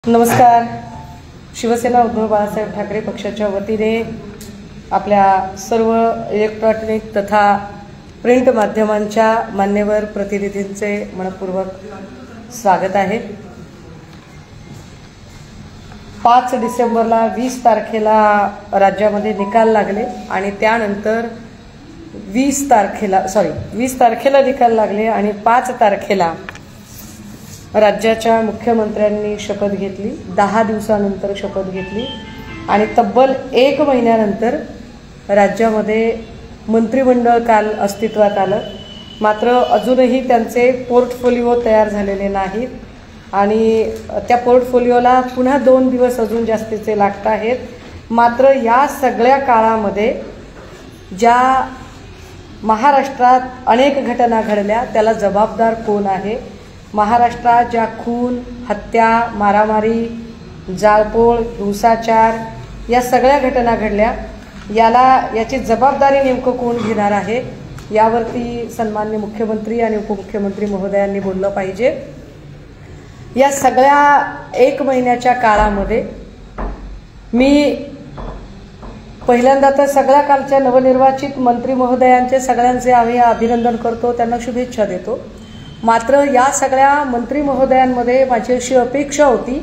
नमस्कार. शिवसेना उद्धव बाळासाहेब ठाकरे पक्षाच्या वतीने आपल्या सर्व इलेक्ट्रॉनिक तथा प्रिंट माध्यमांच्या मान्यवर प्रतिनिधींचे मनपूर्वक स्वागत आहे. 5 डिसेंबरला 20 तारखेला राज्यामध्ये निकाल लागले आणि त्यानंतर 20 तारखेला निकाल लागले आणि 5 तारखेला राज्याच्या मुख्यमंत्र्यांनी शपथ घेतली. 10 दिवसानंतर शपथ घेतली आणि तब्बल 1 महिन्यानंतर राज्यामध्ये मंत्रिमंडळ काल अस्तित्वात आलं. मात्र अजूनही त्यांचे पोर्टफोलिओ तयार झालेले नाहीत आणि त्या पोर्टफोलिओला पुन्हा 2 दिवस अजून जास्तीचे लागत आहेत. मात्र या सगळ्या काळामध्ये ज्या महाराष्ट्रात अनेक घटना घडल्या त्याला जबाबदार कोण आहे? महाराष्ट्रात ज्या खून, हत्या, मारामारी, जाळपोळ, हिंसाचार या सगळ्या घटना घडल्या, याची जबाबदारी नेमकं कोण घेणार आहे यावरती सन्माननीय मुख्यमंत्री आणि उपमुख्यमंत्री महोदयांनी बोललं पाहिजे. या सगळ्या 1 महिन्याच्या काळामध्ये मी पहिल्यांदा तर सगळ्या कालच्या नवनिर्वाचित मंत्री महोदयांचे सगळ्यांचे आम्ही अभिनंदन करतो, त्यांना शुभेच्छा देतो. मात्र या सगळ्या मंत्री महोदयांमध्ये माझी अशी अपेक्षा होती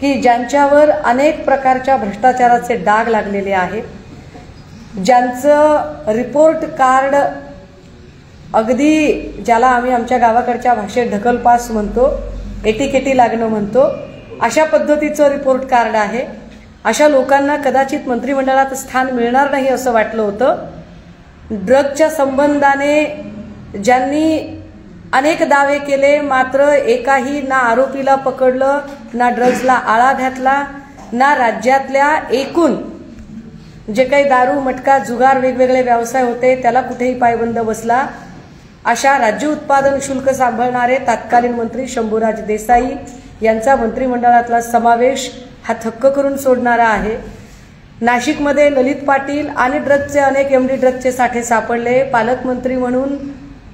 की ज्यांच्यावर अनेक प्रकारच्या भ्रष्टाचाराचे डाग लागलेले आहेत, ज्यांचं रिपोर्ट कार्ड अगदी ज्याला आम्ही आमच्या गावाकडच्या भाषेत ढकलपास म्हणतो, एटीकेटी लागणं म्हणतो, अशा पद्धतीचं रिपोर्ट कार्ड आहे, अशा लोकांना कदाचित मंत्रिमंडळात स्थान मिळणार नाही असं वाटलं होतं. ड्रगच्या संबंधाने ज्यांनी अनेक दावे केले मात्र एकाही ना आरोपीला पकडलं, ना ड्रग्जला आळा घातला, ना राज्यातल्या एकूण जे काही दारू, मटका, जुगार वेगवेगळे व्यवसाय होते त्याला कुठेही पायबंद बसला. अशा राज्य उत्पादन शुल्क सांभाळणारे तत्कालीन मंत्री शंभूराज देसाई यांचा मंत्रिमंडळातला समावेश हा थक्क करून सोडणारा आहे. नाशिकमध्ये ललित पाटील आणि ड्रग्जचे अनेक एमडी ड्रग्जचे साठे सापडले. पालकमंत्री म्हणून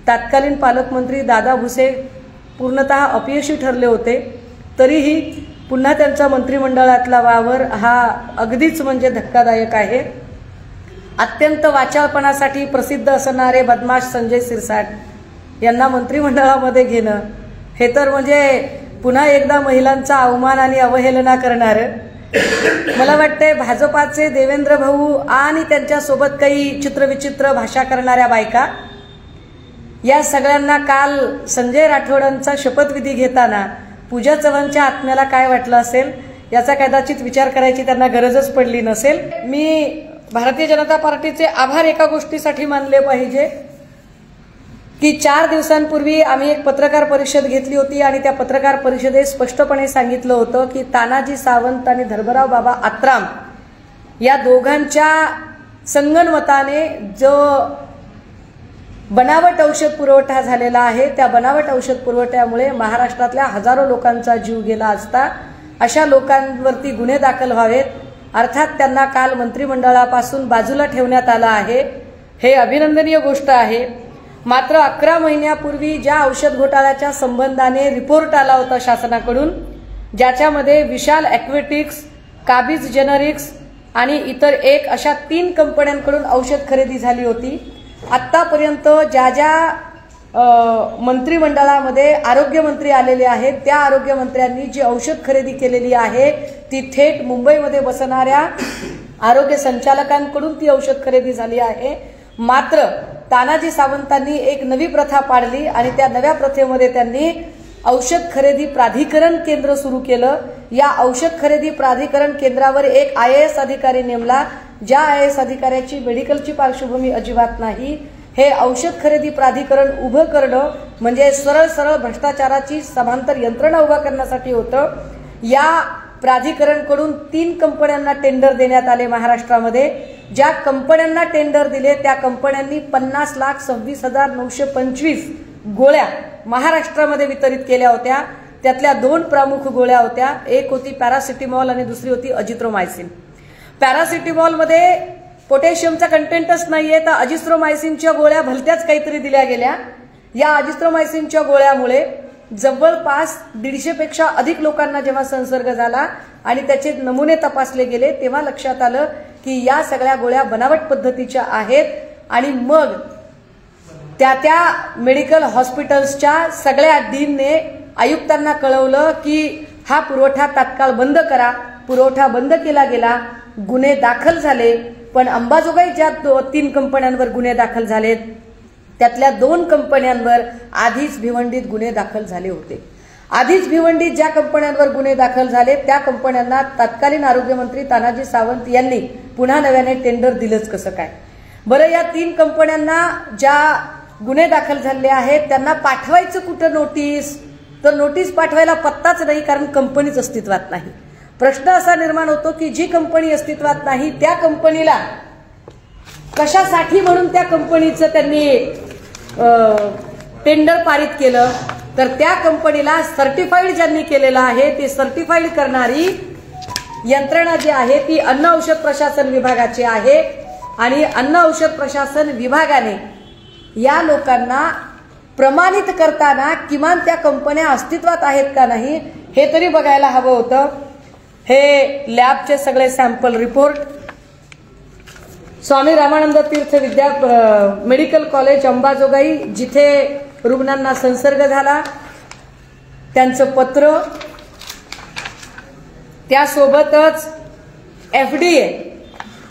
तत्कालीन पालकमंत्री दादा भुसे पूर्णतः अपयशी ठरले होते, तरीही पुन्हा त्यांचा मंत्रिमंडळातला वावर हा अगदीच म्हणजे धक्कादायक आहे. अत्यंत वाचाळपणासाठी प्रसिद्ध असणारे बदमाश संजय सिरसाट यांना मंत्रिमंडळामध्ये घेणं हे तर म्हणजे पुन्हा एकदा महिलांचा अवमान आणि अवहेलना करणारं. मला वाटते भाजपाचे देवेंद्र भाऊ आणि त्यांच्यासोबत काही चित्रविचित्र भाषा करणाऱ्या बायका या सगळ्यांना काल संजय राठोडांचा शपथविधी घेताना पूजा चव्हाणच्या आत्म्याला काय वाटलं असेल याचा कदाचित विचार करायची त्यांना गरजच पडली नसेल. मी भारतीय जनता पार्टीचे आभार एका गोष्टीसाठी मानले पाहिजे की 4 दिवसांपूर्वी आम्ही एक पत्रकार परिषद घेतली होती आणि त्या पत्रकार परिषदेत स्पष्टपणे सांगितलं होतं की तानाजी सावंत आणि धर्मराव बाबा आत्राम या दोघांच्या संगनमताने जो बनावट औषध पुरवठा झालेला आहे त्या बनावट औषध पुरवठ्यामुळे महाराष्ट्रातल्या हजारो लोकांचा जीव गेला असता. अशा लोकांवरती गुन्हे दाखल व्हावेत, अर्थात त्यांना काल मंत्रिमंडळापासून बाजूला ठेवण्यात आलं आहे. हे अभिनंदनीय गोष्ट आहे. मात्र 11 महिन्यापूर्वी ज्या औषध घोटाळ्याच्या संबंधाने रिपोर्ट आला होता शासनाकडून, ज्याच्यामध्ये विशाल ॲक्वेटिक्स, काबीज जेनरिक्स आणि इतर एक अशा 3 कंपन्यांकडून औषध खरेदी झाली होती. आत्तापर्यंत ज्या मंत्रिमंडळामध्ये आरोग्यमंत्री आलेले आहेत त्या आरोग्यमंत्र्यांनी जी औषध खरेदी केलेली आहे ती थेट मुंबईमध्ये बसणाऱ्या आरोग्य संचालकांकडून ती औषध खरेदी झाली आहे. मात्र तानाजी सावंतांनी एक नवी प्रथा पाडली आणि त्या नव्या प्रथेमध्ये त्यांनी औषध खरेदी प्राधिकरण केंद्र सुरू केलं. या औषध खरेदी प्राधिकरण केंद्रावर एक IAS अधिकारी नेमला, ज्या IAS अधिकाऱ्याची मेडिकलची पार्श्वभूमी अजिबात नाही. हे औषध खरेदी प्राधिकरण उभं करणं म्हणजे सरळ भ्रष्टाचाराची समांतर यंत्रणा उभा करण्यासाठी होतं. या प्राधिकरणकडून 3 कंपन्यांना टेंडर देण्यात आले महाराष्ट्रामध्ये. ज्या कंपन्यांना टेंडर दिले त्या कंपन्यांनी 50,26,925 गोळ्या महाराष्ट्रामध्ये वितरित केल्या होत्या. त्यातल्या 2 प्रमुख गोळ्या होत्या, एक होती पॅरासिटामॉल आणि दुसरी होती अजिथ्रोमायसिन. पॅरासिटामॉलमध्ये पोटॅशियमचा कंटेंटच नाहीये तर अजिथ्रोमायसिनच्या गोळ्या भलत्याच काहीतरी दिल्या गेल्या. या अजिथ्रोमायसिनच्या गोळ्यामुळे जवळपास 150 पेक्षा अधिक लोकांना जेव्हा संसर्ग झाला आणि त्याचे नमुने तपासले गेले तेव्हा लक्षात आलं की या सगळ्या गोळ्या बनावट पद्धतीच्या आहेत आणि मग त्या मेडिकल हॉस्पिटल्सच्या सगळ्या डीनने आयुक्तांना कळवलं की हा पुरवठा तात्काळ बंद करा. पुरवठा बंद केला गेला, गुन्हे दाखल झाले. पण अंबाजोगाई ज्या 3 कंपन्यांवर गुन्हे दाखल झालेत त्यातल्या 2 कंपन्यांवर आधीच भिवंडीत गुन्हे दाखल झाले होते. आधीच भिवंडीत ज्या कंपन्यांवर गुन्हे दाखल झाले त्या कंपन्यांना तत्कालीन आरोग्यमंत्री तानाजी सावंत यांनी पुन्हा नव्याने टेंडर दिलंच कसं काय? बरं, या 3 कंपन्यांना ज्या गुन्हे दाखल झाले आहेत त्यांना पाठवायचं कुठं नोटीस? तर नोटीस पाठवायला पत्ताच नाही, कारण कंपनीच अस्तित्वात नाही. प्रश्न असा निर्माण होतो की जी कंपनी अस्तित्वात नाही त्या कंपनीला कशासाठी म्हणून त्या कंपनीचं त्यांनी टेंडर पारित केलं. तर त्या कंपनीला सर्टिफाईड ज्यांनी केलेलं आहे ते सर्टिफाईड करणारी यंत्रणा जी आहे ती अन्न औषध प्रशासन विभागाची आहे आणि अन्न औषध प्रशासन विभागाने या लोकांना प्रमाणित करताना किमान त्या कंपन्या अस्तित्वात आहेत का नाही हे तरी बघायला हवं होतं. हे लॅबचे सगळे सॅम्पल रिपोर्ट स्वामी रामानंद तीर्थ मेडिकल कॉलेज अंबाजोगाई जिथे रुग्णांना संसर्ग झाला त्यांचं पत्र, त्यासोबतच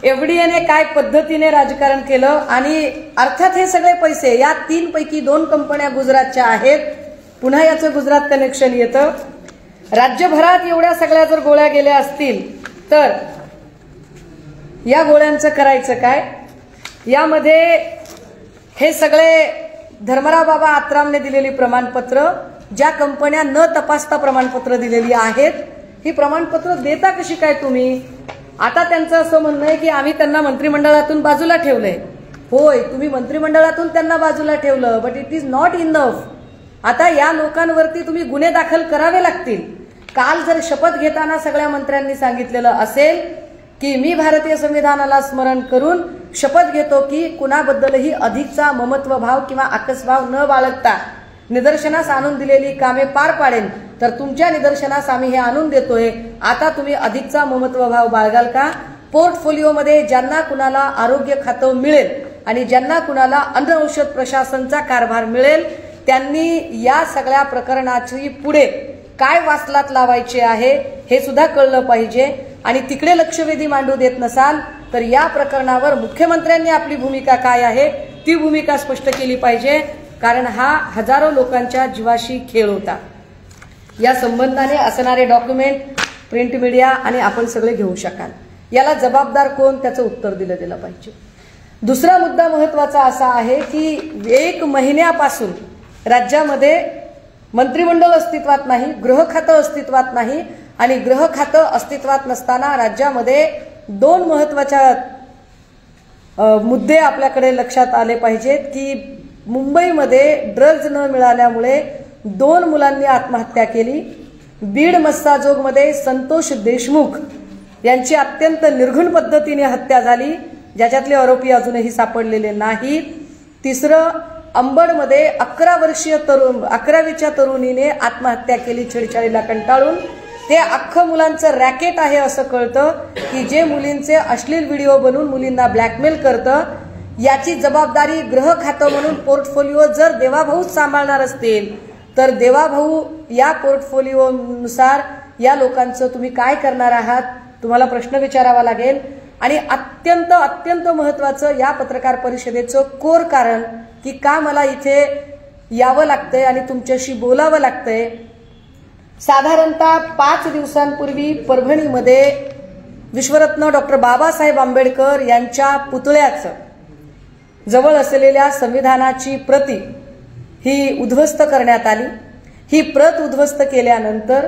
एफडीएने काय पद्धतीने राजकारण केलं आणि अर्थात हे सगळे पैसे या 3 पैकी 2 कंपन्या गुजरातच्या आहेत. पुन्हा याचं गुजरात कनेक्शन येतं. राज्यभरात एवढ्या सगळ्या जर गोळ्या गेल्या असतील तर या गोळ्यांचं करायचं काय? यामध्ये हे सगळे धर्मराव बाबा आत्रामने दिलेली प्रमाणपत्र, ज्या कंपन्या न तपासता प्रमाणपत्र दिलेली आहेत, ही प्रमाणपत्र देता कशी काय तुम्ही? आता त्यांचं असं म्हणणं आहे की आम्ही त्यांना मंत्रिमंडळातून बाजूला ठेवलंय. होय, तुम्ही मंत्रिमंडळातून त्यांना बाजूला ठेवलं, but it is not enough. आता या लोकांवरती तुम्ही गुन्हे दाखल करावे लागतील. काल जर शपथ घेताना सगळ्या मंत्र्यांनी सांगितलेलं असेल की मी भारतीय संविधानाला स्मरण करून शपथ घेतो की कुणाबद्दलही अधिकचा ममत्व भाव किंवा आकसभाव न बाळगता निदर्शनास आणून दिलेली कामे पार पाडेन, तर तुमच्या निदर्शनास आम्ही हे आणून देतोय. आता तुम्ही अधिकचा ममत्व भाव बाळगाल का? पोर्टफोलिओमध्ये ज्यांना कुणाला आरोग्य खातं मिळेल आणि ज्यांना कुणाला अन्न औषध प्रशासनचा कारभार मिळेल त्यांनी या सगळ्या प्रकरणाची पुढे काय वासलात लावायचे आहे हे सुद्धा कळलं पाहिजे. आणि तिकडे लक्षवेधी मांडू देत नसाल तर या प्रकरणावर मुख्यमंत्र्यांनी आपली भूमिका काय आहे ती भूमिका स्पष्ट केली पाहिजे, कारण हा हजारो लोकांच्या जीवाशी खेळ होता. या संबंधाने असणारे डॉक्युमेंट प्रिंट मीडिया आणि आपण सगळे घेऊ शकाल. याला जबाबदार कोण त्याचं उत्तर दिलं गेलं पाहिजे. दुसरा मुद्दा महत्वाचा असा आहे की 1 महिन्यापासून राज्यामध्ये मंत्रिमंडळ अस्तित्वात नाही, गृह खातं अस्तित्वात नाही आणि गृह खातं अस्तित्वात नसताना राज्यामध्ये 2 महत्वाच्या मुद्दे आपल्याकडे लक्षात आले पाहिजेत की मुंबईमध्ये ड्रग्ज न मिळाल्यामुळे 2 मुलांनी आत्महत्या केली. बीड मस्साजोगमध्ये संतोष देशमुख यांची अत्यंत निर्घृण पद्धतीने हत्या झाली, ज्याच्यातले आरोपी अजूनही सापडलेले नाहीत. तिसरं, अंबडमध्ये 11वीच्या तरुणीने आत्महत्या केली छेडछाडीला कंटाळून. ते अख्खं मुलांचं रॅकेट आहे असं कळतं की जे मुलींचे अश्लील व्हिडिओ बनवून मुलींना ब्लॅकमेल करतं. याची जबाबदारी गृह खातं म्हणून पोर्टफोलिओ जर देवाभाऊच सांभाळणार असतील तर देवाभाऊ या पोर्टफोलिओनुसार या लोकांचं तुम्ही काय करणार आहात, तुम्हाला प्रश्न विचारावा लागेल. आणि अत्यंत अत्यंत महत्वाचं या पत्रकार परिषदेचं कोर कारण की का मला इथे यावं लागतंय आणि तुमच्याशी बोलावं लागतंय. साधारणतः 5 दिवसांपूर्वी परभणीमध्ये विश्वरत्न डॉक्टर बाबासाहेब आंबेडकर यांच्या पुतळ्याचं जवळ असलेल्या संविधानाची प्रति ही उद्ध्वस्त करण्यात आली. ही प्रत उद्ध्वस्त केल्यानंतर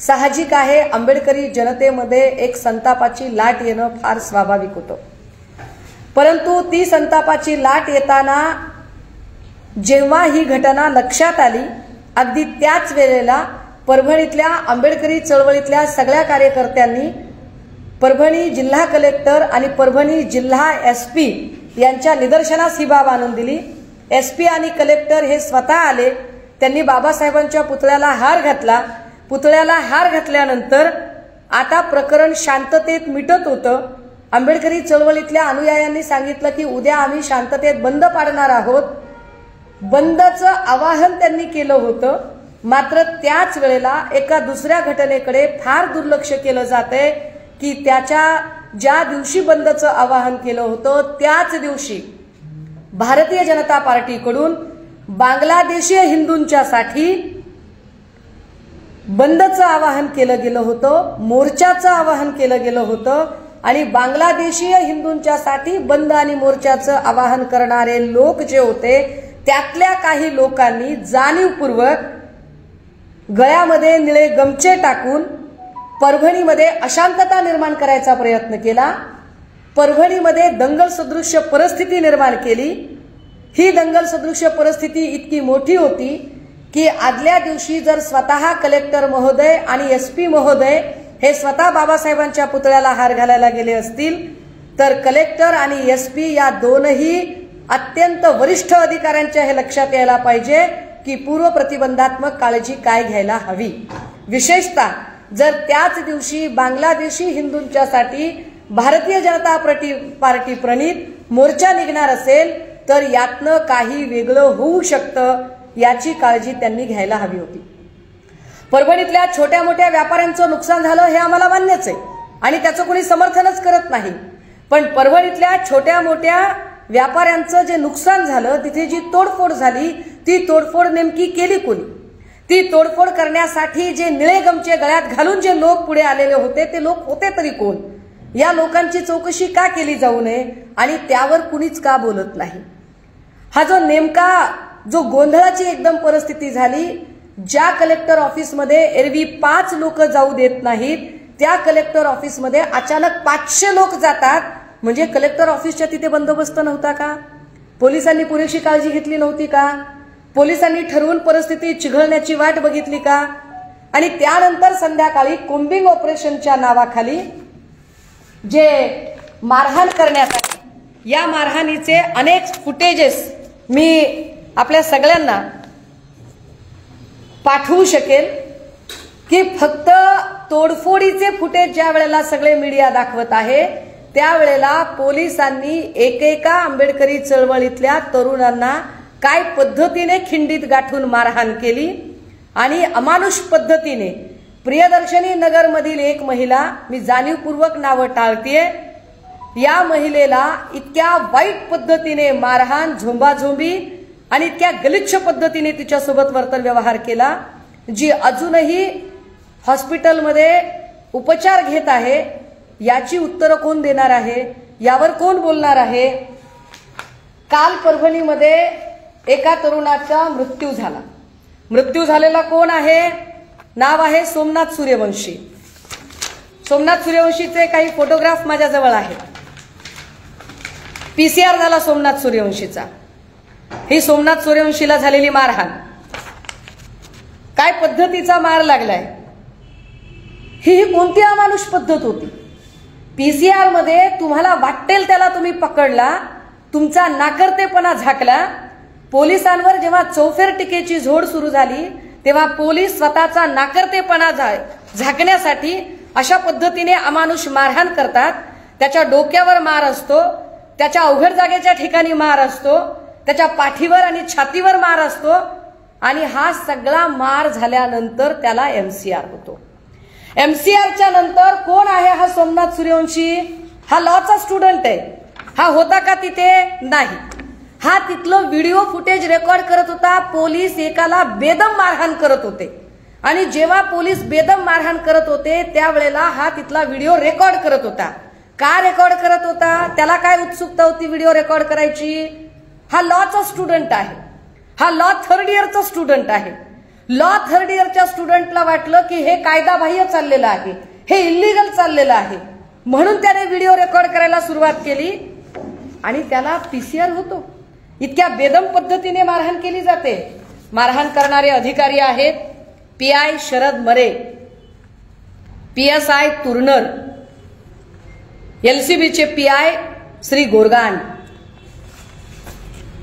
साहजिक आहे आंबेडकरी जनतेमध्ये एक संतापाची लाट येणं फार स्वाभाविक होतं. परंतु ती संतापाची लाट येताना जेव्हा ही घटना लक्षात आली अगदी त्याच वेळेला परभणीतल्या आंबेडकरी चळवळीतल्या सगळ्या कार्यकर्त्यांनी परभणी जिल्हा कलेक्टर आणि परभणी जिल्हा SP यांच्या निदर्शनास ही बाब आणून दिली. SP आणि कलेक्टर हे स्वतः आले त्यांनी बाबासाहेबांच्या पुतळ्याला हार घातला. पुतळ्याला हार घातल्यानंतर आता प्रकरण शांततेत मिटत होतं. आंबेडकरी चळवळीतल्या अनुयायांनी सांगितलं की उद्या आम्ही शांततेत बंद पाडणार आहोत. बंदचं आवाहन त्यांनी केलं होतं. मात्र त्याच वेळेला एका दुसऱ्या घटनेकडे फार दुर्लक्ष केलं जातंय की त्याच्या ज्या दिवशी बंदचं आवाहन केलं होतं त्याच दिवशी भारतीय जनता पार्टीकडून बांगलादेशीय हिंदूंच्यासाठी बंदचं आवाहन केलं गेलं होतं, मोर्चाचं आवाहन केलं गेलं होतं आणि बांगलादेशीय हिंदूंच्यासाठी बंद आणि मोर्चाचं आवाहन करणारे लोक जे होते त्यातल्या काही लोकांनी जाणीवपूर्वक गळ्यामध्ये निळे गमछे टाकून परभणीमध्ये अशांतता निर्माण करायचा प्रयत्न केला. परभणीमध्ये दंगल सदृश्य परिस्थिती निर्माण केली. ही दंगल सदृश्य परिस्थिती इतकी मोठी होती की आदल्या दिवशी जर स्वतः कलेक्टर महोदय आणि एसपी महोदय हे स्वतः बाबासाहेबांच्या पुतळ्याला हार घालायला गेले असतील तर कलेक्टर आणि एसपी या दोनही अत्यंत वरिष्ठ अधिकाऱ्यांच्या हे लक्षात यायला पाहिजे की पूर्व प्रतिबंधात्मक काळजी काय घ्यायला हवी. विशेषतः जर त्याच दिवशी बांगलादेशी हिंदूंच्यासाठी भारतीय जनता पार्टी प्रणित मोर्चा निघणार असेल तर यातनं काही वेगळं होऊ शकतं याची काळजी त्यांनी घ्यायला हवी होती. परभणीतल्या छोट्या मोठ्या व्यापाऱ्यांचं नुकसान झालं हे आम्हाला मान्यच आहे आणि त्याचं कोणी समर्थनच करत नाही. पण परभणीतल्या छोट्या मोठ्या व्यापाऱ्यांचं जे नुकसान झालं तिथे जी तोडफोड झाली ती तोडफोड नेमकी केली कोणी? ती तोडफोड करण्यासाठी जे निळे गमछे गळ्यात घालून जे लोक पुढे आलेले होते ते लोक होते तरी कोण? या लोकांची चौकशी का केली जाऊ नये आणि त्यावर कुणीच का बोलत नाही? हा जो नेमका जो गोंधळाची एकदम परिस्थिती झाली, ज्या कलेक्टर ऑफिसमध्ये एरवी 5 लोक जाऊ देत नाहीत त्या कलेक्टर ऑफिसमध्ये अचानक 500 लोक जातात. म्हणजे कलेक्टर ऑफिसच्या तिथे बंदोबस्त नव्हता का? पोलिसांनी पुरेशी काळजी घेतली नव्हती का? पोलिसांनी ठरवून परिस्थिती चिघळण्याची वाट बघितली का? आणि त्यानंतर संध्याकाळी कोम्बिंग ऑपरेशनच्या नावाखाली जे मारहाण करण्यासाठी या मारहाणीचे अनेक फुटेजेस मी आपल्या सगळ्यांना पाठवू शकेल की फक्त तोडफोडीचे फुटेज ज्या वेळेला सगळे मीडिया दाखवत आहे त्यावेळेला पोलिसांनी एकेका आंबेडकरी चळवळीतल्या तरुणांना काय पद्धतीने खिंडीत गाठून मारहाण केली आणि अमानुष पद्धतीने प्रियदर्शनी नगरमधील एक महिला, मी जाणीवपूर्वक नाव टाळतेय, या महिलेला इतक्या वाईट पद्धतीने मारहाण, झोंबाझोंबी आणि इतक्या गलिच्छ पद्धतीने तिच्यासोबत वर्तन व्यवहार केला, जी अजूनही हॉस्पिटलमध्ये उपचार घेत आहे. याची उत्तरं कोण देणार आहे? यावर कोण बोलणार आहे? काल परभणीमध्ये एका तरुणाचा मृत्यू झाला. मृत्यू झालेला कोण आहे? नाव आहे सोमनाथ सूर्यवंशी. सोमनाथ सूर्यवंशीचे काही फोटोग्राफ माझ्याजवळ आहेत. पीसीआर झाला सोमनाथ सूर्यवंशीचा. ही सोमनाथ सूर्यवंशीला झालेली मारहाण, काय पद्धतीचा मार लागलाय, ही कोणती अमानुष पद्धत होती? पीसीआर मध्ये तुम्हाला वाटेल त्याला तुम्ही पकडला, तुमचा नाकर्तेपणा झाकला. पोलिसांवर जेव्हा चौफेर टीकेची झोड सुरू झाली तेव्हा पोलीस स्वतःचा नाकर्तेपणा झाकण्यासाठी अशा पद्धतीने अमानुष मारहाण करतात. त्याच्या डोक्यावर मार असतो, त्याच्या अवघड जागेच्या ठिकाणी मार असतो, त्याच्या पाठीवर आणि छातीवर मार असतो आणि हा सगळा मार झाल्यानंतर त्याला एमसीआर होतो. एमसीआरच्या नंतर कोण आहे हा सोमनाथ सूर्यवंशी? हा लॉचा स्टुडंट आहे. हा होता का तिथे? नाही. हा तिथलं व्हिडिओ फुटेज रेकॉर्ड करत होता. पोलीस एकाला बेदम मारहाण करत होते आणि जेव्हा पोलीस बेदम मारहाण करत होते त्यावेळेला हा तिथला व्हिडिओ रेकॉर्ड करत होता. का रेकॉर्ड करत होता? त्याला काय उत्सुकता होती व्हिडिओ रेकॉर्ड करायची? हा लॉचा स्टुडंट आहे. हा लॉ 3rd इयरचा स्टुडंट आहे. लॉ 3rd इयरच्या स्टुडंटला वाटलं की हे कायदाबाह्य चाललेलं आहे, हे इल्लीगल चाललेलं आहे, म्हणून त्याने व्हिडिओ रेकॉर्ड करायला सुरुवात केली आणि त्याला पीसीआर होतो. इतक्या बेदम पद्धतीने मारहाण केली जाते. मारहाण करणारे अधिकारी आहेत पीआय शरद मरे, पीएसआय तुरनर, एलसीबीचे पीआय श्री गोरगान.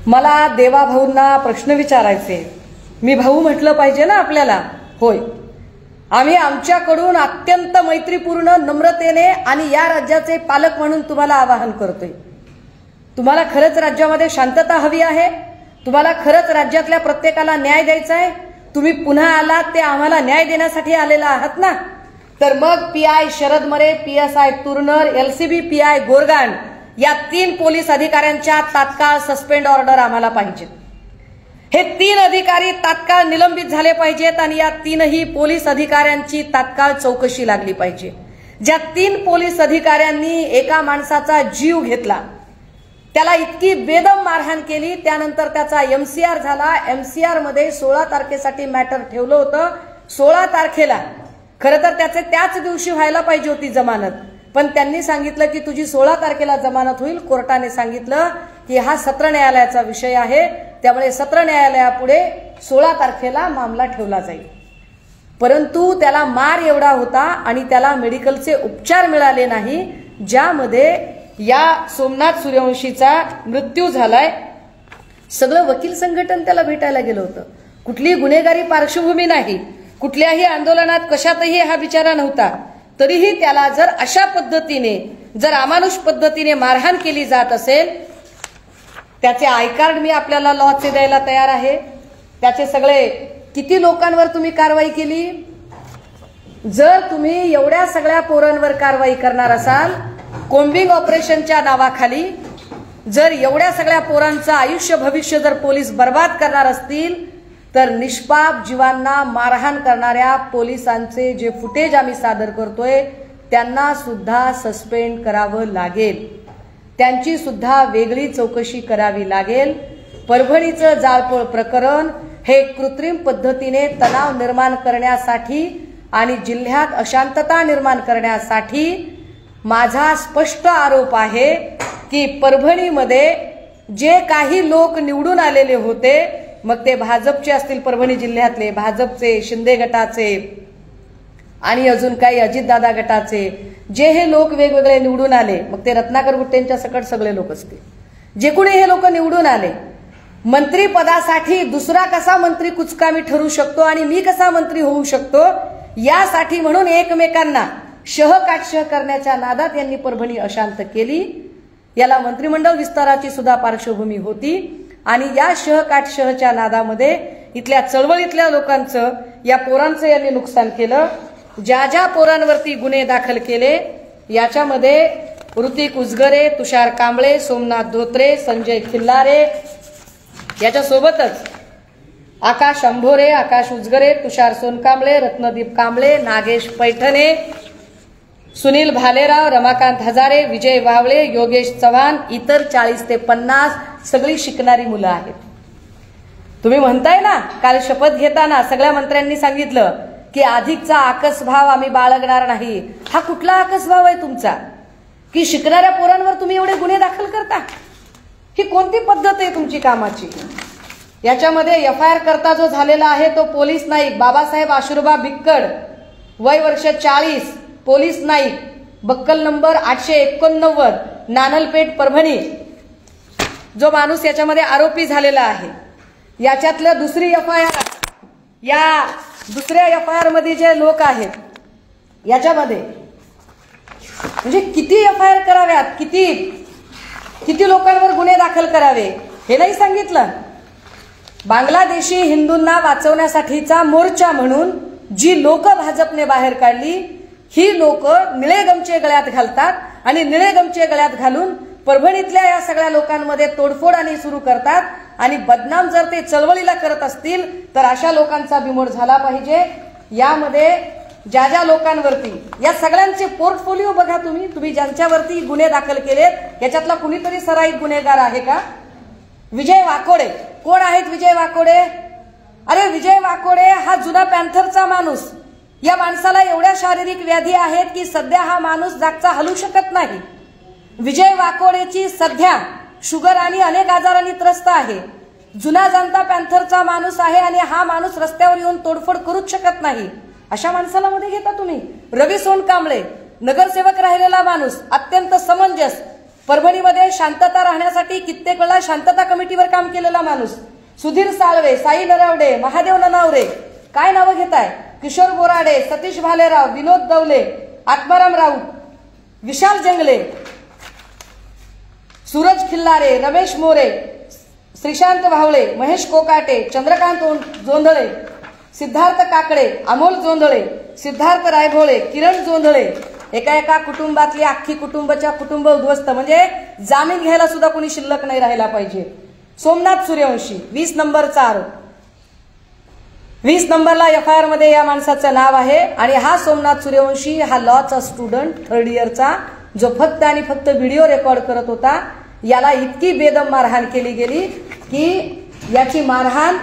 मला देवाभाऊंना प्रश्न विचारायचे. मी भाऊ म्हटलं पाहिजे ना आपल्याला. होय, आम्ही आमच्याकडून अत्यंत मैत्रीपूर्ण नम्रतेने आणि या राज्याचे पालक म्हणून तुम्हाला आवाहन करतोय. तुम्हाला खरंच राज्यामध्ये शांतता हवी आहे, तुम्हाला खरंच राज्यातल्या प्रत्येकाला न्याय द्यायचा आहे, तुम्ही पुन्हा आलात ते आम्हाला न्याय देण्यासाठी आलेला आहात ना, तर मग पीआय शरद मरे, पीएसआय तुरनर, एलसीबी पीआय गोरगान या 3 पोलीस अधिकाऱ्यांच्या तात्काळ सस्पेंड ऑर्डर आम्हाला पाहिजेत. हे 3 अधिकारी तात्काळ निलंबित झाले पाहिजेत आणि या 3ही पोलीस अधिकाऱ्यांची तात्काळ चौकशी लागली पाहिजे. ज्या 3 पोलीस अधिकाऱ्यांनी एका माणसाचा जीव घेतला, त्याला इतकी बेदम मारहाण केली, त्यानंतर त्याचा एमसीआर झाला. एमसीआर मध्ये 16 तारखेसाठी मॅटर ठेवलं होतं. 16 तारखेला खरं तर त्याच दिवशी व्हायला पाहिजे होती जमानत, पण त्यांनी सांगितलं की तुझी 16 तारखेला जमानत होईल. कोर्टाने सांगितलं की हा सत्र न्यायालयाचा विषय आहे, त्यामुळे सत्र न्यायालयापुढे 16 तारखेला मामला ठेवला जाईल. परंतु त्याला मार एवढा होता आणि त्याला मेडिकलचे उपचार मिळाले नाही, ज्यामध्ये या सोमनाथ सूर्यवंशीचा मृत्यू झालाय. सगळं वकील संघटन त्याला भेटायला गेलं होतं. कुठली गुन्हेगारी पार्श्वभूमी नाही, कुठल्याही आंदोलनात कशातही हा बिचारा नव्हता, तरीही त्याला जर अशा पद्धतीने जर अमानुष पद्धतीने मारहाण केली जात असेल, त्याचे आय कार्ड मी आपल्याला लॉचे द्यायला तयार आहे. त्याचे सगळे किती लोकांवर तुम्ही कारवाई केली. जर तुम्ही एवढ्या सगळ्या पोरांवर कारवाई करणार असाल, कोम्बिंग ऑपरेशनच्या नावाखाली जर एवढ्या सगळ्या पोरांचं आयुष्य भविष्य जर पोलीस बर्बाद करणार असतील, तर निष्पाप जीवांना मारहाण करणाऱ्या पोलिसांचे जे फुटेज आम्ही सादर करतोय त्यांना सुद्धा सस्पेंड करावं लागेल, त्यांची सुद्धा वेगळी चौकशी करावी लागेल. परभणीचं जाळपोळ प्रकरण हे कृत्रिम पद्धतीने तणाव निर्माण करण्यासाठी आणि जिल्ह्यात अशांतता निर्माण करण्यासाठी माझा स्पष्ट आरोप आहे की परभणीमध्ये जे काही लोक निवडून आलेले होते, मग ते भाजपचे असतील, परभणी जिल्ह्यातले भाजपचे, शिंदे गटाचे आणि अजून काही अजितदादा गटाचे, जे हे लोक वेगवेगळे निवडून आले, मग ते रत्नाकर गुट्टेंच्या सकट सगळे लोक असतील, जे कोणी हे लोक निवडून आले, मंत्रीपदासाठी दुसरा कसा मंत्री कुचकामी ठरू शकतो आणि मी कसा मंत्री होऊ शकतो, यासाठी म्हणून एकमेकांना शहकाटशह करण्याच्या नादात यांनी परभणी अशांत केली. याला मंत्रिमंडळ विस्ताराची सुद्धा पार्श्वभूमी होती आणि या शहकाटशहच्या नादामध्ये इथल्या चळवळीतल्या लोकांचं, या पोरांचं यांनी नुकसान केलं. ज्या पोरांवरती गुन्हे दाखल केले याच्यामध्ये ऋतिक उजगरे, तुषार कांबळे, सोमनाथ धोत्रे, संजय खिल्लारे, याच्यासोबतच आकाश अंभोरे, आकाश उजगरे, तुषार सोनकांबळे, रत्नदीप कांबळे, नागेश पैठणे, सुनील भालेराव, रमाकांत हजारे, विजय वावळे, योगेश चव्हाण, इतर 40 ते 50 सगळी शिकणारी मुलं आहेत. तुम्ही म्हणताय ना, काल शपथ घेताना सगळ्या मंत्र्यांनी सांगितलं की अधिकचा आकसभाव आम्ही बाळगणार नाही. हा कुठला आकसभाव आहे तुमचा की शिकणाऱ्या पोरांवर तुम्ही एवढे गुन्हे दाखल करता? ही कोणती पद्धत आहे तुमची कामाची? याच्यामध्ये एफआयआर करता जो झालेला आहे तो पोलीस नाईक बाबासाहेब आशुर्बा बिक्कड, वय वर्ष 40, police Naik, buckle number 889, Nanalpeth, Parbhani, जो माणूस याच्यामध्ये आरोपी झालेला आहे. याच्यातलं दुसरी एफआयआर, या दुसऱ्या एफआयआर मध्ये जे लोक आहेत याच्यामध्ये म्हणजे किती एफआयआर कराव्यात, किती लोकांवर गुन्हे दाखल करावे हे नाही सांगितलं. बांगलादेशी हिंदूंना वाचवण्यासाठीचा मोर्चा म्हणून जी लोक भाजपने बाहेर काढली, ही लोक निळे गमचे गळ्यात घालतात आणि निळे गमचे गळ्यात घालून परभणीतल्या या सगळ्या लोकांमध्ये तोडफोड आणि सुरू करतात आणि बदनाम जर ते चळवळीला करत असतील तर अशा लोकांचा बिमोड झाला पाहिजे. यामध्ये ज्या लोकांवरती, या सगळ्यांचे पोर्टफोलिओ बघा तुम्ही ज्यांच्यावरती गुन्हे दाखल केलेत याच्यातला कुणीतरी सराईत गुन्हेगार आहे का? विजय वाकोडे, कोण आहेत विजय वाकोडे? अरे विजय वाकोडे हा जुना पॅन्थरचा माणूस. या माणसाला एवढ्या शारीरिक व्याधी आहेत की सध्या हा माणूस जागचा हलू शकत नाही. विजय वाकोडेची सध्या शुगर आणि अनेक आजारांनी त्रस्त आहे. जुना जनता पॅन्थरचा माणूस आहे आणि हा माणूस रस्त्यावर येऊन तोडफोड करूच शकत नाही. अशा माणसाला मध्ये घेता तुम्ही? रवी सोनकांबळे, नगरसेवक राहिलेला माणूस, अत्यंत समंजस, परभणीमध्ये शांतता राहण्यासाठी कित्येक वेळा शांतता कमिटीवर काम केलेला माणूस, सुधीर साळवे, साई नरवडे, महादेव ननावरे, काय नावं घेताय? किशोर बोराडे, सतीश भालेराव, विनोद दवले, आत्माराम राऊत, विशाल जंगले, सूरज खिल्लारे, रमेश मोरे, श्रीशांत भावळे, महेश कोकाटे, चंद्रकांत जोंधळे, सिद्धार्थ काकडे, अमोल जोंधळे, सिद्धार्थ रायभोळे, किरण जोंधळे, एका कुटुंबातली अख्खी कुटुंब उद्ध्वस्त, म्हणजे जामीन घ्यायला सुद्धा कोणी शिल्लक नाही राहायला पाहिजे. सोमनाथ सूर्यवंशी 20 नंबरचा आरोप, 20 नंबरला FIR मध्ये या माणसाचं नाव आहे. आणि हा सोमनाथ सूर्यवंशी हा लॉचा स्टुडंट 3rd इयरचा, जो फक्त आणि फक्त व्हिडिओ रेकॉर्ड करत होता. याला इतकी बेदम मारहाण केली गेली की याची मारहाण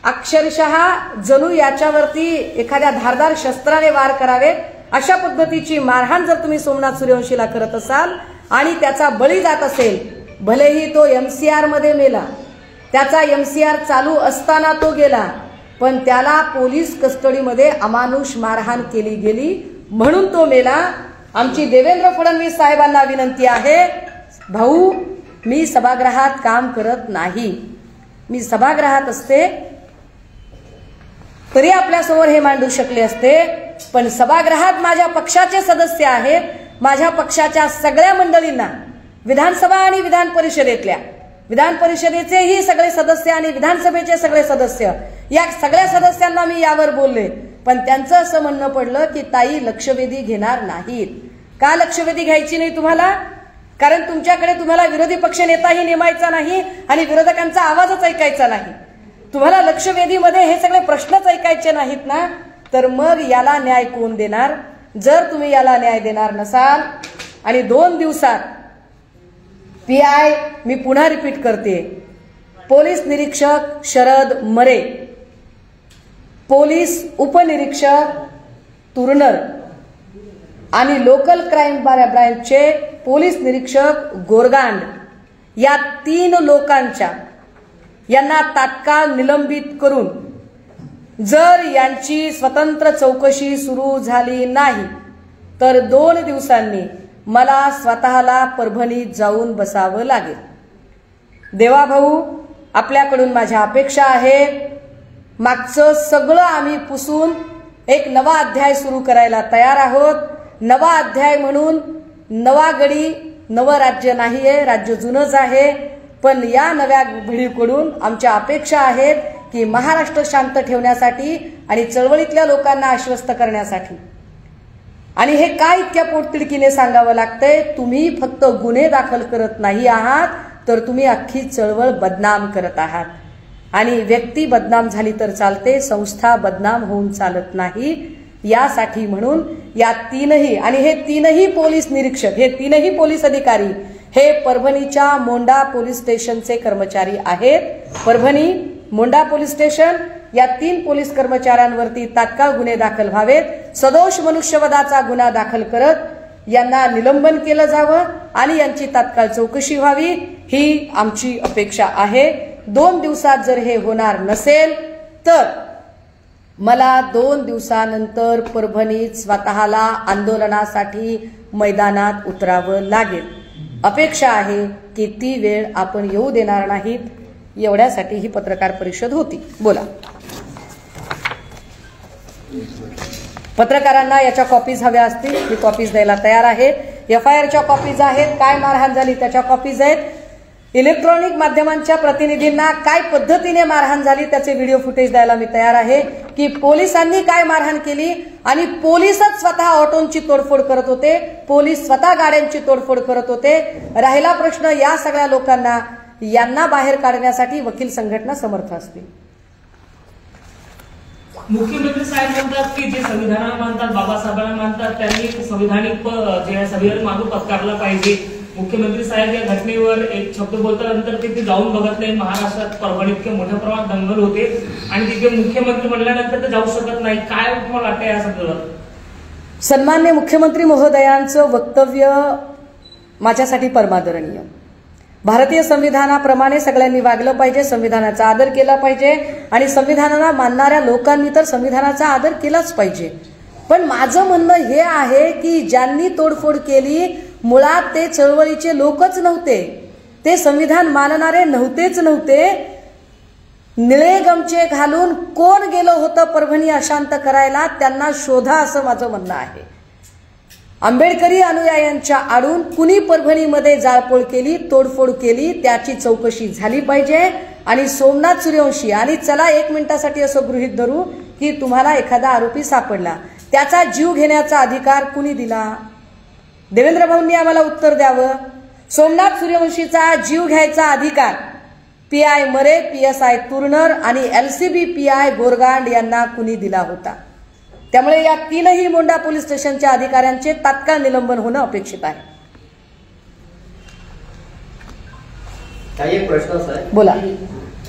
अक्षरशः जणू याच्यावरती एखाद्या धारदार शस्त्राने वार करावेत अशा पद्धतीची मारहाण जर तुम्ही सोमनाथ सूर्यवंशीला करत असाल आणि त्याचा बळी जात असेल, भलेही तो MCR मध्ये मेला, त्याचा MCR चालू असताना तो गेला, पण त्याला पोलीस कस्टडीमध्ये अमानुष मारहाण केली गेली म्हणून तो मेला. आमची देवेंद्र फडणवीस साहेबांना विनंती आहे, भाऊ मी सभागृहात काम करत नाही, मी सभागृहात असते तरी आपल्यासमोर हे मांडू शकले असते, पण सभागृहात माझ्या पक्षाचे सदस्य आहेत, माझ्या पक्षाच्या सगळ्या मंडळींना, विधानसभा आणि विधान परिषदेतल्या, विधान परिषदेचेही सगळे सदस्य आणि विधानसभेचे सगळे सदस्य, या सगळ्या सदस्यांना मी यावर बोलले, पण त्यांचं असं म्हणणं पडलं की ताई लक्षवेधी घेणार नाहीत. का लक्षवेधी घ्यायची नाही तुम्हाला? कारण तुमच्याकडे तुम्हाला विरोधी पक्ष नेताही नेमायचा नाही आणि विरोधकांचा आवाजच ऐकायचा नाही. तुम्हाला लक्षवेधीमध्ये हे सगळे प्रश्नच ऐकायचे नाहीत ना, तर मग याला न्याय कोण देणार? जर तुम्ही याला न्याय देणार नसाल आणि 2 दिवसात PI, मी पुन्हा रिपीट करते, पोलीस निरीक्षक शरद मरे, पोलीस उपनिरीक्षक तुरनर आणि लोकल क्राईम ब्रांचचे पोलीस निरीक्षक गोरगांड, या 3 लोकांच्या यांना तात्काळ निलंबित करून जर यांची स्वतंत्र चौकशी सुरू झाली नाही तर 2 दिवसांनी मला स्वतःला परभणीत जाऊन बसावं लागेल. देवाभाऊ, आपल्याकडून माझ्या अपेक्षा आहेत, मागचं सगळं आम्ही पुसून एक नवा अध्याय सुरू करायला तयार आहोत. नवा अध्याय म्हणून नवा गडी, नवं राज्य नाहीये, राज्य जुनंच आहे, पण या नव्या घडीकडून आमच्या अपेक्षा आहेत की महाराष्ट्र शांत ठेवण्यासाठी आणि चळवळीतल्या लोकांना आश्वस्त करण्यासाठी. आणि हे काय इतक्या पोटतिडकीने सांगावं लागतंय, तुम्ही फक्त गुन्हे दाखल करत नाही आहात तर तुम्ही अख्खी चळवळ बदनाम करत आहात. आणि व्यक्ती बदनाम झाली तर चालते, संस्था बदनाम होऊन चालत नाही. यासाठी म्हणून या 3ही आणि हे 3ही पोलीस निरीक्षक, हे 3ही पोलीस अधिकारी हे परभणीच्या मोंडा पोलीस स्टेशनचे कर्मचारी आहेत. परभणी मोंडा पोलीस स्टेशन या 3 पोलीस कर्मचाऱ्यांवरती तात्काळ गुन्हे दाखल व्हावेत. सदोष मनुष्यवधाचा गुन्हा दाखल करत यांना निलंबन केलं जावं आणि यांची तात्काळ चौकशी व्हावी, ही आमची अपेक्षा आहे. 2 दिवसात जर हे होणार नसेल तर मला 2 दिवसानंतर परभणीत स्वतःला आंदोलनासाठी मैदानात उतरावं लागेल. अपेक्षा आहे की ती वेळ आपण येऊ देणार नाहीत. एवढ्यासाठी ही पत्रकार परिषद होती. बोला. पत्रकारांना याच्या कॉपीज हव्या असतील, मी कॉपीज द्यायला तयार आहे. FIRच्या कॉपीज आहेत, काय मारहाण झाली त्याच्या कॉपीज आहेत. इलेक्ट्रॉनिक माध्यमांच्या प्रतिनिधींना काय पद्धतीने मारहाण झाली त्याचे व्हिडिओ फुटेज द्यायला मी तयार आहे. की पोलिसांनी काय मारहाण केली आणि पोलीसच स्वतः ऑटोंची तोडफोड करत होते, पोलीस स्वतः गाड्यांची तोडफोड करत होते. राहिला प्रश्न या सगळ्या लोकांना, यांना बाहेर काढण्यासाठी वकील संघटना समर्थ असतील. मुख्यमंत्री साहेब म्हणतात की जे संविधानाला मानतात, बाबासाहेबांना मानतात, त्यांनी संविधानिक जे संविधान मागून पत्कारला पाहिजे. मुख्यमंत्री साहेब या घटनेवर एक शब्द बोलल्यानंतर तिथे जाऊन बघत नाही. महाराष्ट्रात परभणीत इतके मोठ्या प्रमाणात दंगल होते आणि तिथे मुख्यमंत्री म्हणल्यानंतर ते जाऊ शकत नाही. काय तुम्हाला वाटतं या संदर्भात? सन्माननीय मुख्यमंत्री महोदयांचं वक्तव्य माझ्यासाठी परमादरणीय. भारतीय संविधानाप्रमाणे सगळ्यांनी वागलं पाहिजे, संविधानाचा आदर केला पाहिजे आणि संविधानाला मानणाऱ्या लोकांनी तर संविधानाचा आदर केलाच पाहिजे. पण माझं म्हणणं हे आहे की ज्यांनी तोडफोड केली मुळात ते चळवळीचे लोकच नव्हते, ते संविधान मानणारे नव्हते. निळे गमचे घालून कोण गेलं होतं परभणी अशांत करायला, त्यांना शोधा असं माझं म्हणणं आहे. आंबेडकरी अनुयायांच्या आडून कुणी परभणीमध्ये जाळपोळ केली, तोडफोड केली, त्याची चौकशी झाली पाहिजे. आणि सोमनाथ सूर्यवंशी, आणि चला 1 मिनिटासाठी असं गृहीत धरू की तुम्हाला एखादा आरोपी सापडला, त्याचा जीव घेण्याचा अधिकार कुणी दिला? देवेंद्र भाऊंनी आम्हाला उत्तर द्यावं. सोमनाथ सूर्यवंशीचा जीव घ्यायचा अधिकार PI मरे, PSI तुर्नर आणि LCB PI गोरगांड यांना कुणी दिला होता? त्यामुळे या 3ही मोंढा पोलीस स्टेशनच्या अधिकाऱ्यांचे तात्काळ निलंबन होणं अपेक्षित आहे. काही एक प्रश्न आहे, बोला.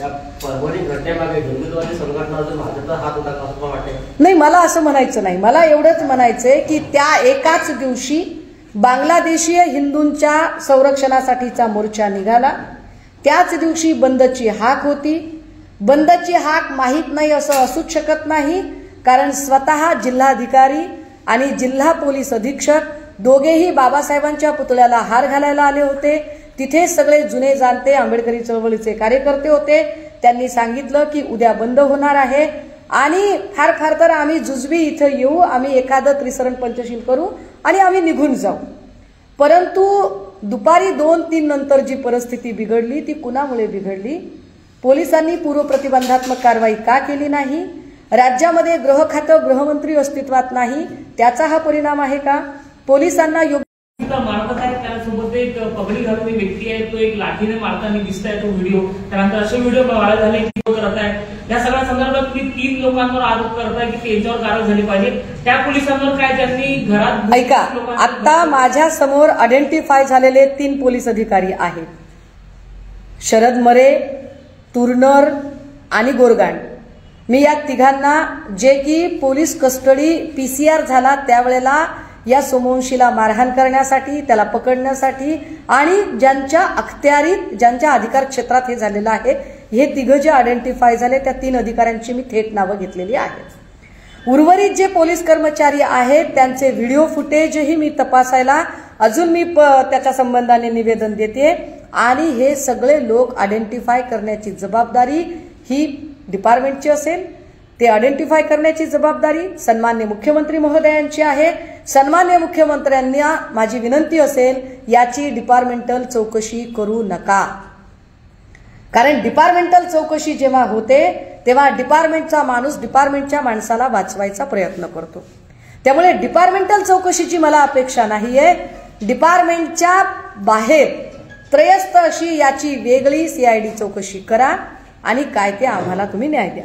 या परभणी घटनेमागे हिंदुत्ववादी संघटना अजून भाजपचा हात होता का असं वाटतं? नाही, मला असं म्हणायचं नाही. मला एवढंच म्हणायचंय की त्या एकाच दिवशी बांगलादेशीय हिंदूंच्या संरक्षणासाठीचा मोर्चा निघाला. त्याच दिवशी बंदची हाक होती. बंदची हाक माहीत नाही असं असूच शकत नाही, कारण स्वतः जिल्हाधिकारी आणि जिल्हा पोलीस अधीक्षक दोघेही बाबासाहेबांच्या पुतळ्याला हार घालायला आले होते. तिथे सगळे जुने जाणते आंबेडकरी चळवळीचे कार्यकर्ते होते. त्यांनी सांगितलं की उद्या बंद होणार आहे आणि फार फार तर आम्ही जुजबी इथं येऊ, आम्ही एखादं त्रिसरण पंचशील करू आणि आम्ही निघून जाऊ. परंतु दुपारी 2-3 नंतर जी परिस्थिती बिघडली ती कुणामुळे बिघडली? पोलिसांनी पूर्वप्रतिबंधात्मक कारवाई का केली नाही? राज्यामध्ये गृह खातं, गृहमंत्री अस्तित्वात नाही, त्याचा हा परिणाम आहे का? पोलिसांना योग्य मारत आहेत, त्यासोबत एक पगडी घालून व्यक्ती आहे, तो एक लाठीने मारताना दिसताय तो व्हिडिओ. त्यानंतर असे व्हिडिओ व्हायरल झाले की करत आहे. या सगळ्या संदर्भात तुम्ही 3 लोकांवर आरोप करताय की त्यांच्यावर कारवाई झाली पाहिजे. त्या पोलिसांवर काय त्यांनी घरात ऐका, आता माझ्या समोर आयडेंटिफाय झालेले 3 पोलीस अधिकारी आहेत, शरद मरे, तुर्नर आणि गोरगांड. मी या तिघांना, जे की पोलीस कस्टडी PCR झाला त्यावेळेला या सोमवंशीला मारहाण करण्यासाठी, त्याला पकडण्यासाठी आणि ज्यांच्या अखत्यारीत, ज्यांच्या अधिकार क्षेत्रात हे झालेलं आहे, हे तिघं जे आयडेंटिफाय झाले त्या 3 अधिकाऱ्यांची मी थेट नावं घेतलेली आहेत. उर्वरित जे पोलीस कर्मचारी आहेत त्यांचे व्हिडिओ फुटेजही मी तपासायला अजून मी त्याच्या संबंधाने निवेदन देते. आणि हे सगळे लोक आयडेंटिफाय करण्याची जबाबदारी ही डिपार्टमेंटची असेल. ते आयडेंटिफाय करण्याची जबाबदारी सन्मान्य मुख्यमंत्री महोदयांची आहे. सन्मान्य मुख्यमंत्र्यांना माझी विनंती असेल, याची डिपार्टमेंटल चौकशी करू नका. कारण डिपार्टमेंटल चौकशी जेव्हा होते तेव्हा डिपार्टमेंटचा माणूस डिपार्टमेंटच्या माणसाला वाचवायचा प्रयत्न करतो. त्यामुळे डिपार्टमेंटल चौकशीची मला अपेक्षा नाहीये. डिपार्टमेंटच्या बाहेर त्रयस्थ अशी याची वेगळी CID चौकशी करा आणि काय ते आम्हाला तुम्ही न्याय द्या.